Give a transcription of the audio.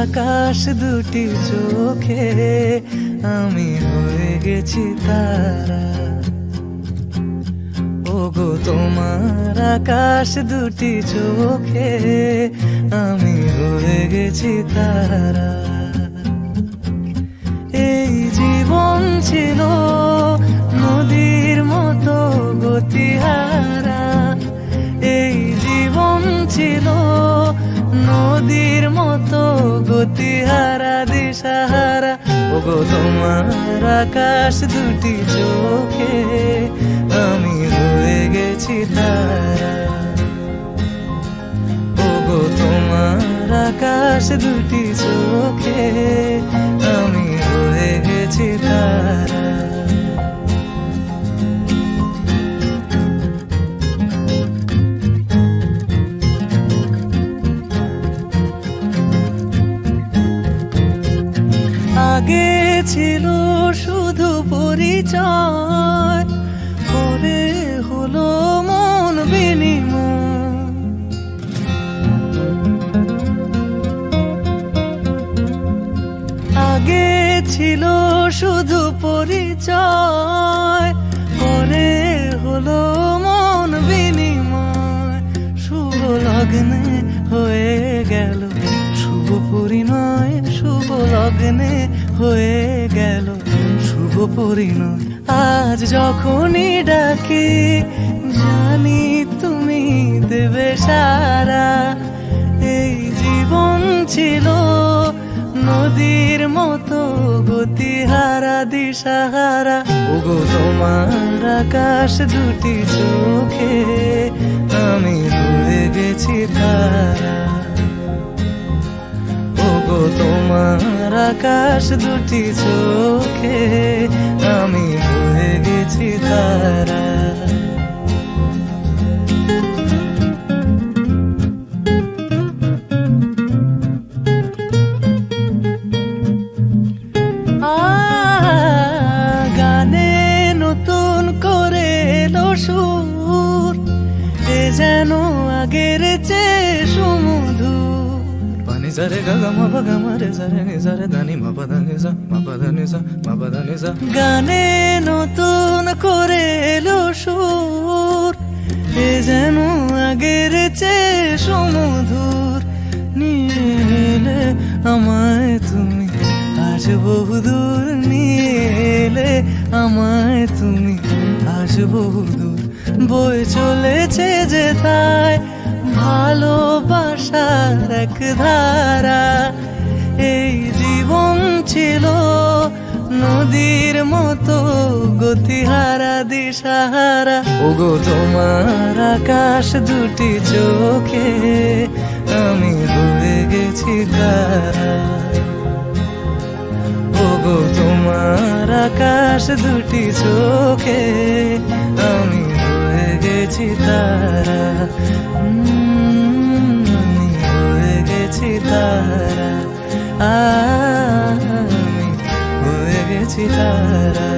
আকাশ দুটি চোখে আমি হয়ে গেছি তারা। ওগো তোমার আকাশ দুটি চোখে আমি হয়ে গেছি তারা। এই জীবন ছিল নদীর মতো গতিহারা, এই জীবন ছিল নদীর মতো গতিহারা দিশাহারা। ওগো তোমার আকাশ দুটি চোখে আমি হয়ে গেছি তারা। ওগো তোমার আকাশ দুটি চোখে আমি হয়ে গেছি তারা। আগে ছিল শুধু পরিচয়, পরে হলো মন বিনিময়। আগে ছিল শুধু পরিচয়, পরে হলো মন বিনিময়। শুভ লগ্নে হয়ে গেল শুভ পরিণয়, শুভ লগ্নে হয়ে গেল শুভ পরিণয়। আজ যখনই ডাকি জানি তুমি দেবে সারা। এই জীবন ছিল নদীর মতো গতিহারা দিশাহারা। ওগো তোমার আকাশ দুটি চোখে আমি হয়ে গেছি তারা। ওগো তোমার আকাশ দুটি চোখে আমি হয়ে গেছি তারা। গানে নতুন করে এলো সুর, এ যেন আগের চেয়ে সুমধুর। পানি সারে গা মা পা গা মা রে সা রে নি সা রে ধা নি মা পা ধা নি সা মা পা ধা নি সা মা পা ধা নি সা। গানে নতুন করে এলো সুর, এ যেন আগের চেয়ে সুমধুর। নিয়ে এলে আমায় তুমি আজ বহুদূর, নিয়ে এলে আমায় তুমি আজ বহুদূর। বয়ে চলেছে যে তাই ভালোবাসার এক ধারা। এই জীবন ছিল নদীর মতো গতিহারা দিশাহারা। ওগো তোমার আকাশ দুটি চোখে আমি হয়ে গেছি তারা। ওগো তোমার আকাশ দুটি চোখে আমি হয়ে গেছি তারা। আমি হয়ে গেছি তারা, আমি হয়ে গেছি তারা।